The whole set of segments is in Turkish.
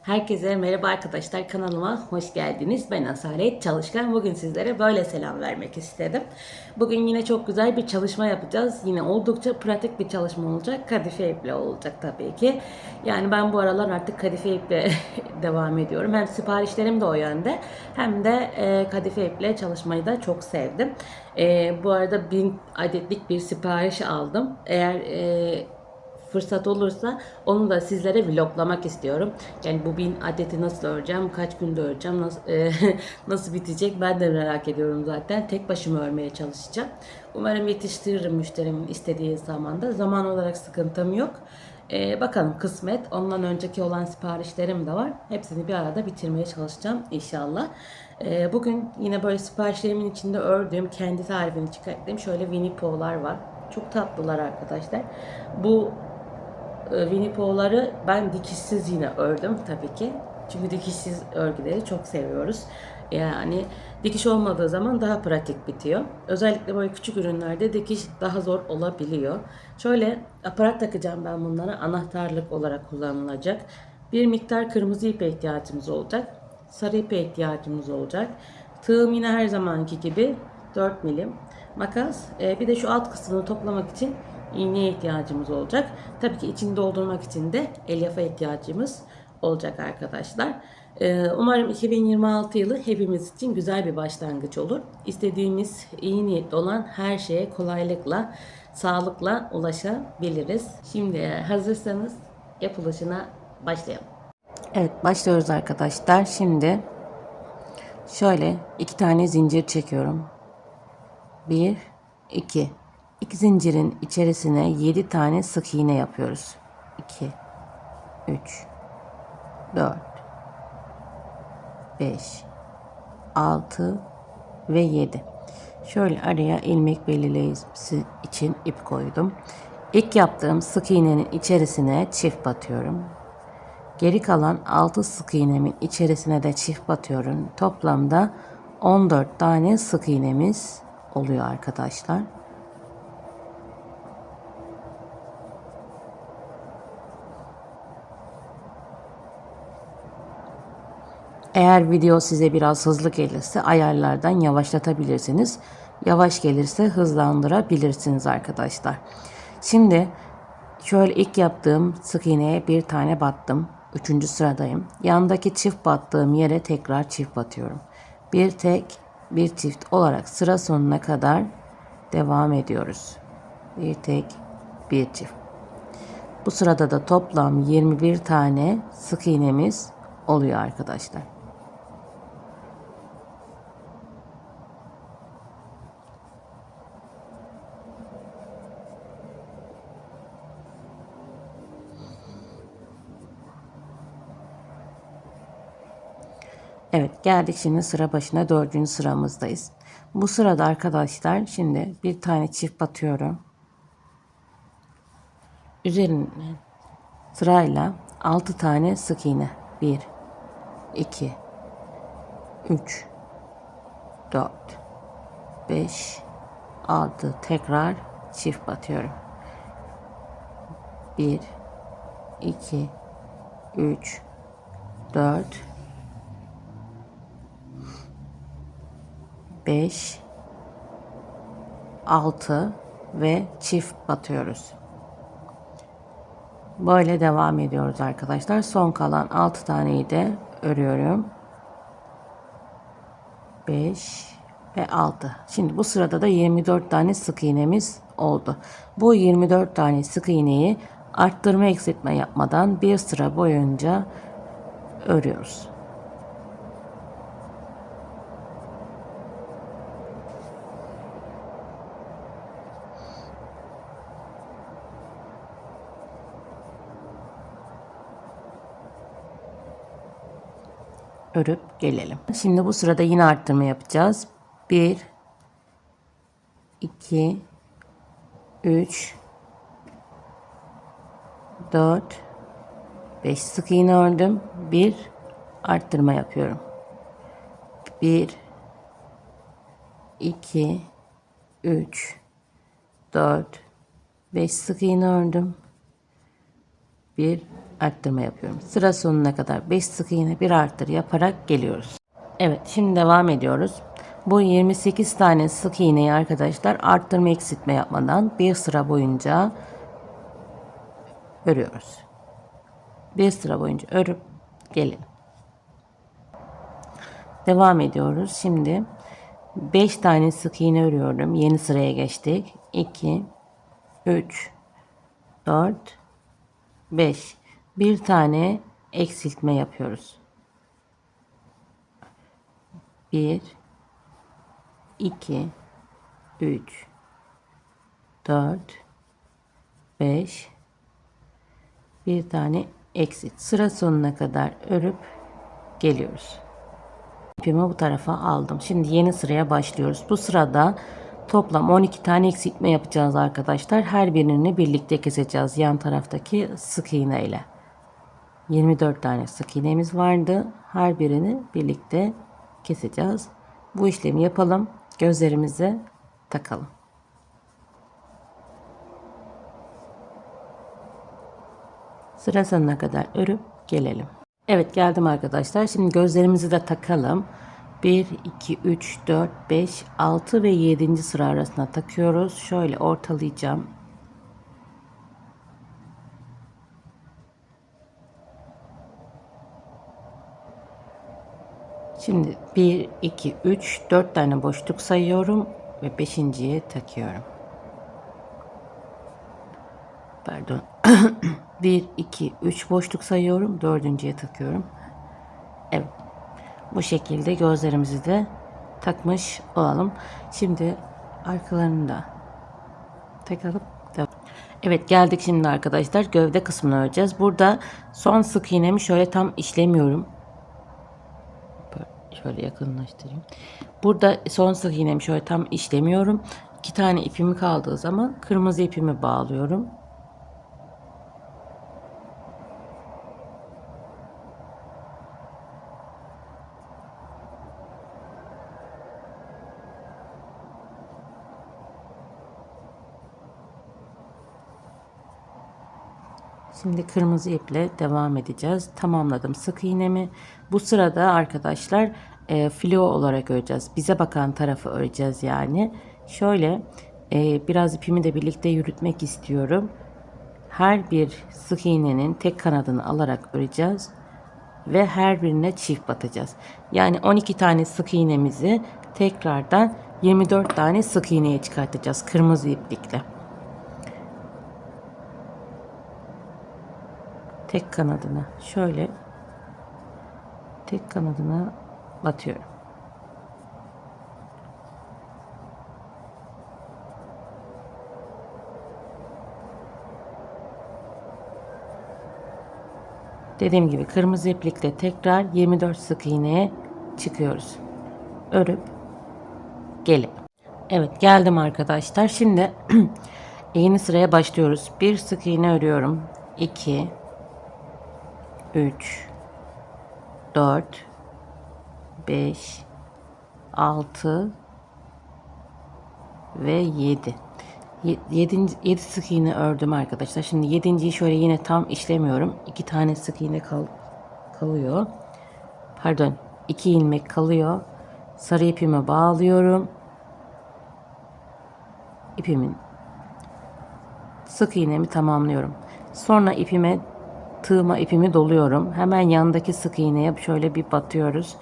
Herkese merhaba arkadaşlar, kanalıma hoş geldiniz. Ben Asalet Çalışkan. Bugün sizlere böyle selam vermek istedim. Bugün yine çok güzel bir çalışma yapacağız. Yine oldukça pratik bir çalışma olacak. Kadife iple olacak tabii ki. Yani ben bu aralar artık kadife iple devam ediyorum. Hem siparişlerim de o yönde hem de kadife iple çalışmayı da çok sevdim. Bu arada 1000 adetlik bir sipariş aldım. Eğer fırsat olursa onu da sizlere vloglamak istiyorum. Yani bu 1000 adeti nasıl öreceğim, kaç günde öreceğim, nasıl, nasıl bitecek ben de merak ediyorum zaten. Tek başıma örmeye çalışacağım. Umarım yetiştiririm müşterimin istediği zamanda. Zaman olarak sıkıntım yok. Bakalım kısmet. Ondan önceki olan siparişlerim de var. Hepsini bir arada bitirmeye çalışacağım inşallah. Bugün yine böyle siparişlerimin içinde ördüğüm, kendi tarifini çıkarttığım şöyle Winnie Pooh'lar var. Çok tatlılar arkadaşlar. Bu Winnie Pooh'ları ben dikişsiz yine ördüm tabii ki. Çünkü dikişsiz örgüleri çok seviyoruz. Yani dikiş olmadığı zaman daha pratik bitiyor. Özellikle böyle küçük ürünlerde dikiş daha zor olabiliyor. Şöyle aparat takacağım ben bunlara. Anahtarlık olarak kullanılacak. Bir miktar kırmızı ipe ihtiyacımız olacak. Sarı ipe ihtiyacımız olacak. Tığım yine her zamanki gibi 4 milim. Makas. Bir de şu alt kısmını toplamak için iğneye ihtiyacımız olacak. Tabii ki içini doldurmak için de elyafa ihtiyacımız olacak arkadaşlar. Umarım 2026 yılı hepimiz için güzel bir başlangıç olur. İstediğimiz, iyi niyetli olan her şeye kolaylıkla, sağlıkla ulaşabiliriz. Şimdi hazırsanız yapılışına başlayalım. Evet, başlıyoruz arkadaşlar. Şimdi şöyle 2 tane zincir çekiyorum. 1, 2. 2 zincirin içerisine 7 tane sık iğne yapıyoruz. 2, 3, 4, 5, 6 ve 7. Şöyle araya ilmek belirleyicisi için ip koydum. İlk yaptığım sık iğnenin içerisine çift batıyorum. Geri kalan 6 sık iğnemin içerisine de çift batıyorum. Toplamda 14 tane sık iğnemiz oluyor arkadaşlar. Eğer video size biraz hızlı gelirse ayarlardan yavaşlatabilirsiniz. Yavaş gelirse hızlandırabilirsiniz arkadaşlar. Şimdi şöyle ilk yaptığım sık iğneye bir tane battım. 3. sıradayım. Yandaki çift battığım yere tekrar çift batıyorum. Bir tek bir çift olarak sıra sonuna kadar devam ediyoruz. Bir tek bir çift. Bu sırada da toplam 21 tane sık iğnemiz oluyor arkadaşlar. Evet, geldik şimdi sıra başına, 4. sıramızdayız. Bu sırada arkadaşlar şimdi bir tane çift batıyorum. Üzerine sırayla 6 tane sık iğne. 1, 2, 3, 4, 5, 6. Tekrar çift batıyorum. 1, 2, 3, 4, 5, 6 ve çift batıyoruz. Böyle devam ediyoruz arkadaşlar. Son kalan 6 taneyi de örüyorum. 5 ve 6. Şimdi bu sırada da 24 tane sık iğnemiz oldu. Bu 24 tane sık iğneyi arttırma eksiltme yapmadan bir sıra boyunca örüyoruz. Örüp gelelim. Şimdi bu sırada yine arttırma yapacağız. 1, 2, 3, 4, 5 sık iğne ördüm. Bir arttırma yapıyorum. 1, 2, 3, 4, 5 sık iğne ördüm. Bir arttırma yapıyorum. Sıra sonuna kadar 5 sık iğne bir arttır yaparak geliyoruz. Evet, şimdi devam ediyoruz. Bu 28 tane sık iğneyi arkadaşlar arttırma eksiltme yapmadan bir sıra boyunca örüyoruz. Bir sıra boyunca örüp gelin. Devam ediyoruz. Şimdi 5 tane sık iğne örüyorum. Yeni sıraya geçtik. 2 3 4 5. Bir tane eksiltme yapıyoruz. 1 2 3 4 5. Bir tane eksilt. Sıra sonuna kadar örüp geliyoruz. İpimi bu tarafa aldım. Şimdi yeni sıraya başlıyoruz. Bu sırada toplam 12 tane eksiltme yapacağız arkadaşlar. Her birini birlikte keseceğiz yan taraftaki sık iğne ile. 24 tane sık iğnemiz vardı. Her birini birlikte keseceğiz. Bu işlemi yapalım. Gözlerimize takalım. Sıra sonuna kadar örüp gelelim. Evet, geldim arkadaşlar. Şimdi gözlerimizi de takalım. 1, 2, 3, 4, 5, 6 ve 7. sıra arasına takıyoruz. Şöyle ortalayacağım. Şimdi 1, 2, 3, 4 tane boşluk sayıyorum ve 5.'ye takıyorum. Pardon. 1, 2, 3 boşluk sayıyorum. 4.'ye takıyorum. Evet. Bu şekilde gözlerimizi de takmış olalım. Şimdi arkalarını da takalım. Evet, geldik şimdi arkadaşlar. Gövde kısmını öreceğiz. Burada son sık iğnemi şöyle tam işlemiyorum. Şöyle yakınlaştırayım. Burada son sık iğnemi şöyle tam işlemiyorum. 2 tane ipimi kaldığı zaman kırmızı ipimi bağlıyorum. Şimdi kırmızı iple devam edeceğiz. Tamamladım sık iğnemi. Bu sırada arkadaşlar filo olarak öreceğiz. Bize bakan tarafı öreceğiz yani. Şöyle biraz ipimi de birlikte yürütmek istiyorum. Her bir sık iğnenin tek kanadını alarak öreceğiz. Ve her birine çift batacağız. Yani 12 tane sık iğnemizi tekrardan 24 tane sık iğneye çıkartacağız kırmızı iplikle. Tek kanadına şöyle tek kanadına batıyorum. Dediğim gibi kırmızı iplikle tekrar 24 sık iğneye çıkıyoruz. Örüp gelin. Evet, geldim arkadaşlar. Şimdi yeni sıraya başlıyoruz. Bir sık iğne örüyorum. 2 3 4 5 6 ve 7. 7 sık iğne ördüm arkadaşlar. Şimdi 7.'yi şöyle yine tam işlemiyorum. 2 tane sık iğne kalıyor. Pardon, 2 ilmek kalıyor. Sarı ipime bağlıyorum. İpimin sık iğnemi tamamlıyorum. Sonra tığıma ipimi doluyorum. Hemen yanındaki sık iğneye şöyle bir batıyoruz.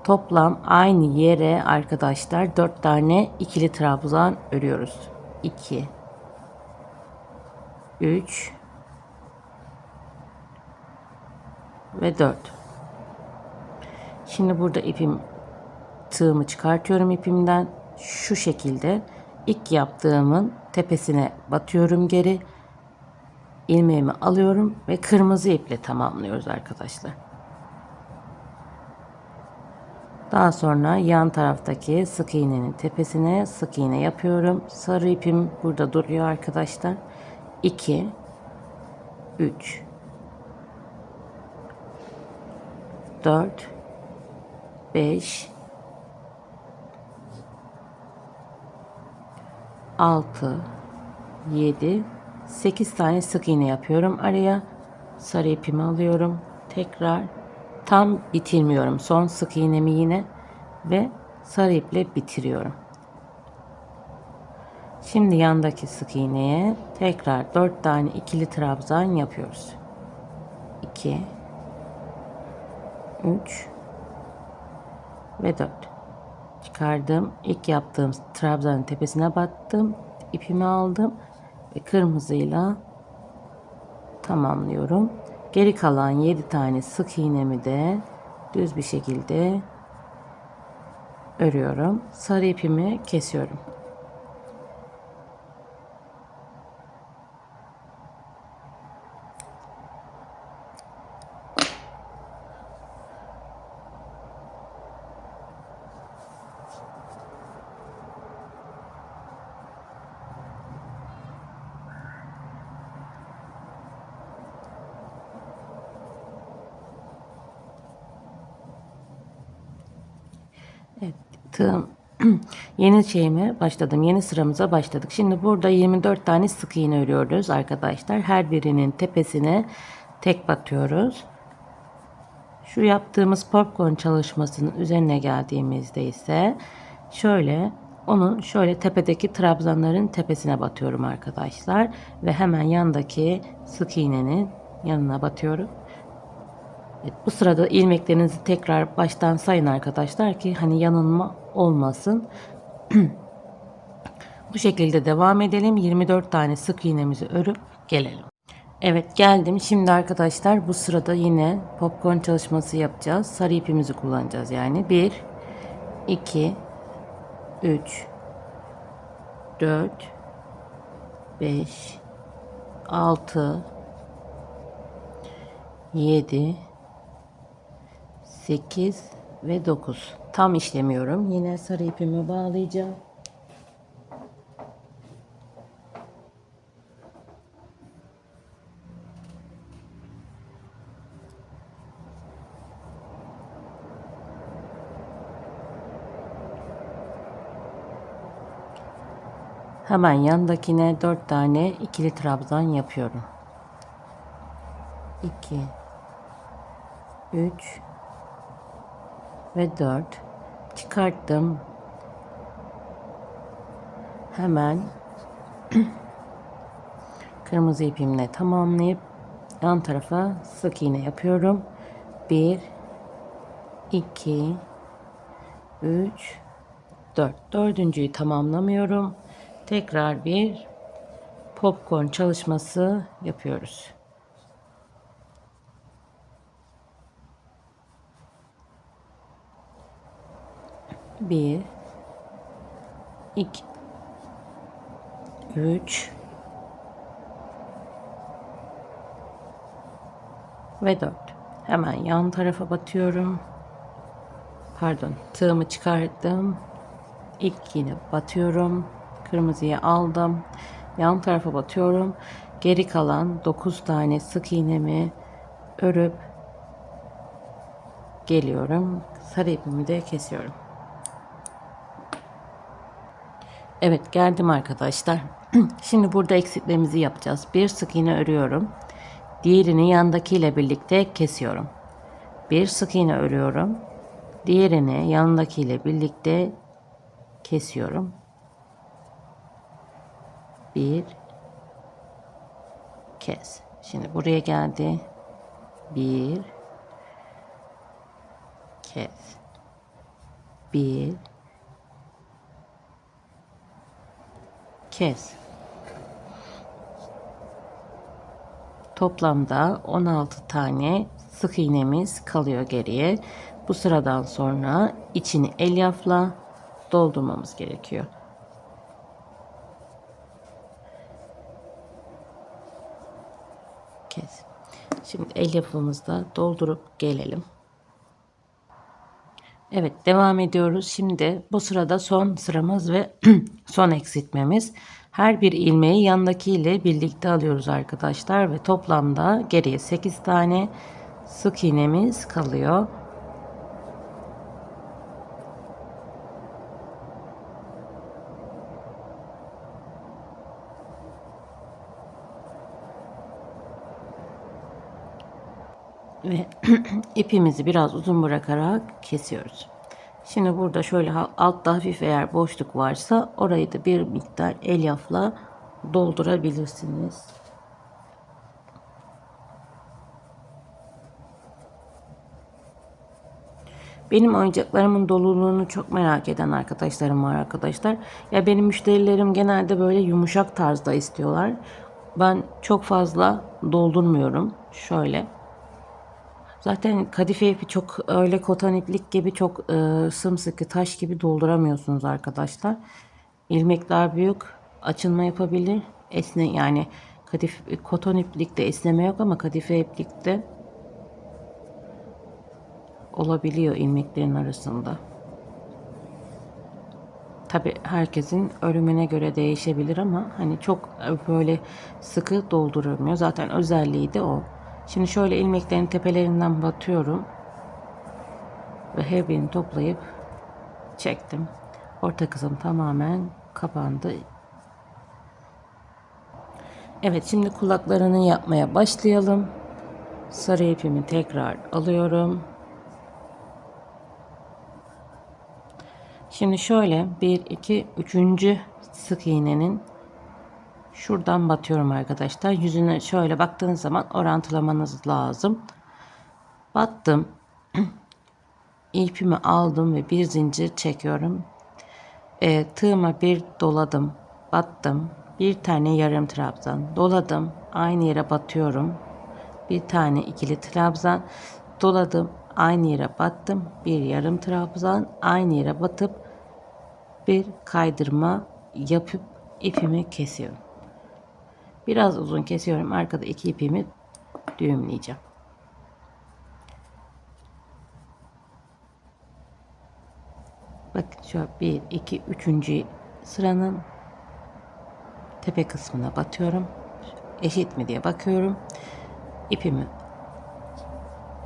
Toplam aynı yere arkadaşlar 4 tane ikili trabzan örüyoruz. 2 3 ve 4. Şimdi burada tığımı çıkartıyorum ipimden. Şu şekilde ilk yaptığımın tepesine batıyorum geri. İlmeğimi alıyorum ve kırmızı iple tamamlıyoruz arkadaşlar. Daha sonra yan taraftaki sık iğnenin tepesine sık iğne yapıyorum. Sarı ipim burada duruyor arkadaşlar. 2 3 4 5 6 7 8 tane sık iğne yapıyorum araya. Sarı ipimi alıyorum. Tekrar tam bitirmiyorum. Son sık iğnemi yine ve sarı iple bitiriyorum. Şimdi yandaki sık iğneye tekrar 4 tane ikili trabzan yapıyoruz. 2 3 ve 4. Çıkardım. İlk yaptığım trabzanın tepesine battım. İpimi aldım ve kırmızıyla tamamlıyorum. Geri kalan 7 tane sık iğnemi de düz bir şekilde örüyorum. Sarı ipimi kesiyorum. Evet, tığım yeni şeyime başladım. Yeni sıramıza başladık. Şimdi burada 24 tane sık iğne örüyoruz arkadaşlar. Her birinin tepesine tek batıyoruz. Şu yaptığımız popcorn çalışmasının üzerine geldiğimizde ise onun şöyle tepedeki trabzanların tepesine batıyorum arkadaşlar ve hemen yandaki sık iğnenin yanına batıyorum. Evet, bu sırada ilmeklerinizi tekrar baştan sayın arkadaşlar ki hani yanılma olmasın. Bu şekilde devam edelim. 24 tane sık iğnemizi örüp gelelim. Evet, geldim. Şimdi arkadaşlar bu sırada yine popcorn çalışması yapacağız. Sarı ipimizi kullanacağız yani. 1, 2, 3, 4, 5, 6, 7, 8 ve 9. Tam işlemiyorum. Yine sarı ipimi bağlayacağım. Hemen yandakine 4 tane ikili trabzan yapıyorum. 2, 3 ve 4. Çıkarttım. Hemen kırmızı ipimle tamamlayıp yan tarafa sık iğne yapıyorum. 1, 2, 3, 4. Dördüncüyü tamamlamıyorum. Tekrar bir popcorn çalışması yapıyoruz. Bir, iki, üç ve 4. Hemen yan tarafa batıyorum. Pardon, tığımı çıkarttım. İlk yine batıyorum. Kırmızıyı aldım. Yan tarafa batıyorum. Geri kalan 9 tane sık iğnemi örüp geliyorum. Sarı ipimi de kesiyorum. Evet, geldim arkadaşlar. Şimdi burada eksiltmemizi yapacağız. Bir sık iğne örüyorum. Diğerini yandakiyle birlikte kesiyorum. Bir sık iğne örüyorum. Diğerini yandakiyle birlikte kesiyorum. Bir kes. Şimdi buraya geldi. Bir kes. Bir kes. Toplamda 16 tane sık iğnemiz kalıyor geriye. Bu sıradan sonra içini elyafla doldurmamız gerekiyor. Kes. Şimdi elyafımızda doldurup gelelim. Evet, devam ediyoruz. Şimdi bu sırada son sıramız ve son eksiltmemiz. Her bir ilmeği yandaki ile birlikte alıyoruz arkadaşlar ve toplamda geriye 8 tane sık iğnemiz kalıyor. Ve ipimizi biraz uzun bırakarak kesiyoruz. Şimdi burada şöyle altta hafif eğer boşluk varsa orayı da bir miktar elyafla doldurabilirsiniz. Benim oyuncaklarımın doluluğunu çok merak eden arkadaşlarım var arkadaşlar. Ya benim müşterilerim genelde böyle yumuşak tarzda istiyorlar. Ben çok fazla doldurmuyorum. Şöyle. Zaten kadife ipi çok öyle koton iplik gibi çok sımsıkı taş gibi dolduramıyorsunuz arkadaşlar. İlmekler büyük, açılma yapabilir. Yani koton iplikte esneme yok ama kadife iplikte olabiliyor ilmeklerin arasında. Tabi herkesin örümüne göre değişebilir ama hani çok böyle sıkı doldurulmuyor. Zaten özelliği de o. Şimdi şöyle ilmeklerin tepelerinden batıyorum. Ve her birini toplayıp çektim. Orta kısım tamamen kapandı. Evet, şimdi kulaklarını yapmaya başlayalım. Sarı ipimi tekrar alıyorum. Şimdi şöyle 1 2 3. sık iğnenin şuradan batıyorum arkadaşlar. Yüzüne şöyle baktığınız zaman orantılamanız lazım. Battım. İpimi aldım ve bir zincir çekiyorum. Tığıma bir doladım. Battım. Bir tane yarım trabzan doladım. Aynı yere batıyorum. Bir tane ikili trabzan doladım. Aynı yere battım. Bir yarım trabzan aynı yere batıp bir kaydırma yapıp ipimi kesiyorum. Biraz uzun kesiyorum. Arkada iki ipimi düğümleyeceğim. Bakın şu 1 2 3. sıranın tepe kısmına batıyorum. Eşit mi diye bakıyorum. İpimi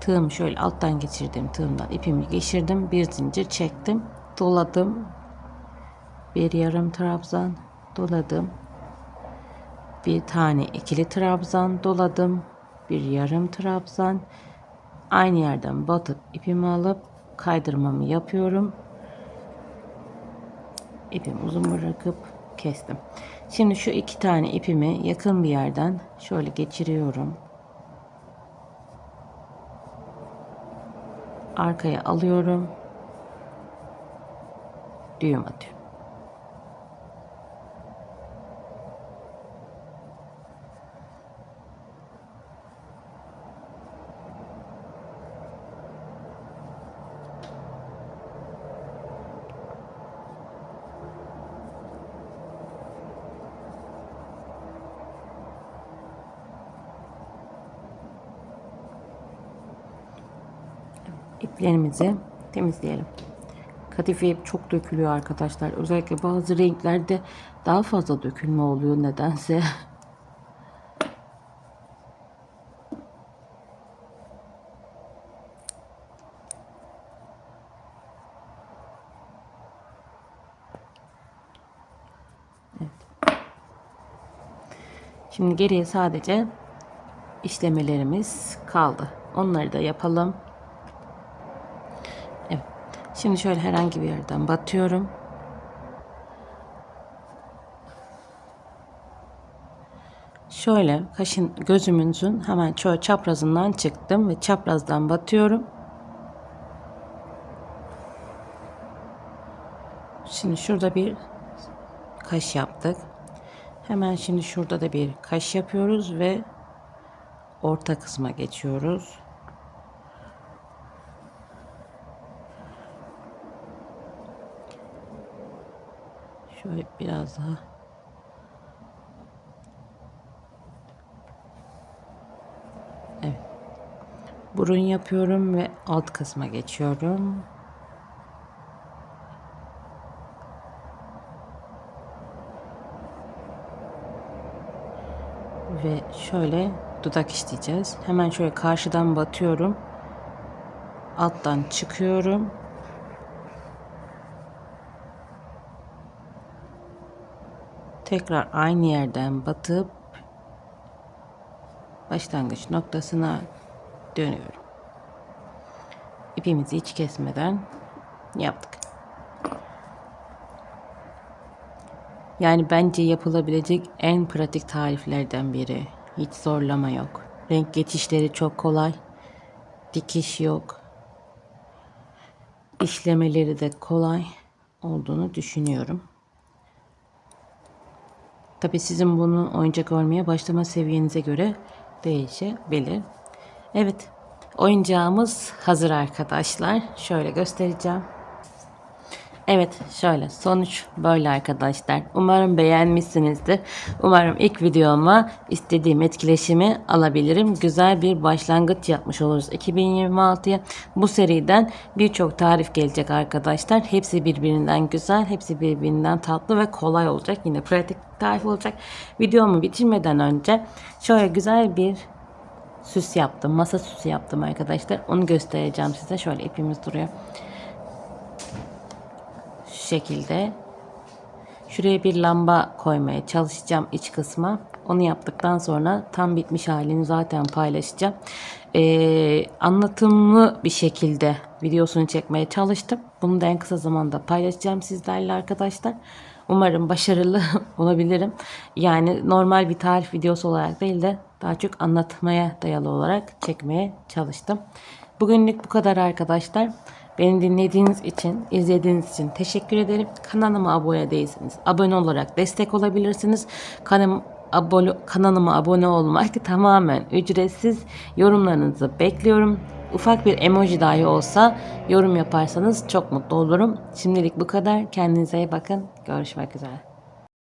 tığımı şöyle alttan geçirdim, tığımdan ipimi geçirdim, bir zincir çektim, doladım, bir yarım trabzan doladım, bir tane ikili trabzan doladım, bir yarım trabzan, aynı yerden batıp ipimi alıp kaydırmamı yapıyorum. İpimi uzun bırakıp kestim. Şimdi şu iki tane ipimi yakın bir yerden şöyle geçiriyorum. Arkaya alıyorum. Düğüm atıyorum. İplerimizi temizleyelim. Kadife ip çok dökülüyor arkadaşlar. Özellikle bazı renklerde daha fazla dökülme oluyor nedense. Evet. Şimdi geriye sadece işlemelerimiz kaldı. Onları da yapalım. Evet. Şimdi şöyle herhangi bir yerden batıyorum. Şöyle gözümüzün hemen şöyle çaprazından çıktım ve çaprazdan batıyorum. Şimdi şurada bir kaş yaptık. Hemen şimdi şurada da bir kaş yapıyoruz ve orta kısma geçiyoruz. Şöyle biraz daha. Evet. Burun yapıyorum ve alt kısma geçiyorum. Ve şöyle dudak işleyeceğiz. Hemen şöyle karşıdan batıyorum. Alttan çıkıyorum. Tekrar aynı yerden batıp başlangıç noktasına dönüyorum. İpimizi hiç kesmeden yaptık. Yani bence yapılabilecek en pratik tariflerden biri. Hiç zorlama yok. Renk geçişleri çok kolay. Dikiş yok. İşlemeleri de kolay olduğunu düşünüyorum. Tabi sizin bunu oyuncak örmeye başlama seviyenize göre değişebilir. Evet, oyuncağımız hazır arkadaşlar. Şöyle göstereceğim. Evet, şöyle sonuç böyle arkadaşlar. Umarım beğenmişsinizdir. Umarım ilk videoma istediğim etkileşimi alabilirim. Güzel bir başlangıç yapmış oluruz 2026'ya. Bu seriden birçok tarif gelecek arkadaşlar. Hepsi birbirinden güzel, hepsi birbirinden tatlı ve kolay olacak. Yine pratik tarif olacak. Videomu bitirmeden önce şöyle güzel bir süs yaptım. Masa süsü yaptım arkadaşlar. Onu göstereceğim size. Şöyle ipimiz duruyor. Şu şekilde. Şuraya bir lamba koymaya çalışacağım iç kısma. Onu yaptıktan sonra tam bitmiş halini zaten paylaşacağım. Anlatımlı bir şekilde videosunu çekmeye çalıştım. Bunu da en kısa zamanda paylaşacağım sizlerle arkadaşlar. Umarım başarılı olabilirim. Yani normal bir tarif videosu olarak değil de daha çok anlatmaya dayalı olarak çekmeye çalıştım. Bugünlük bu kadar arkadaşlar. Beni dinlediğiniz için, izlediğiniz için teşekkür ederim. Kanalıma abone değilseniz abone olarak destek olabilirsiniz. Kanalıma abone olmak tamamen ücretsiz. Yorumlarınızı bekliyorum. Ufak bir emoji dahi olsa yorum yaparsanız çok mutlu olurum. Şimdilik bu kadar. Kendinize iyi bakın. Görüşmek üzere.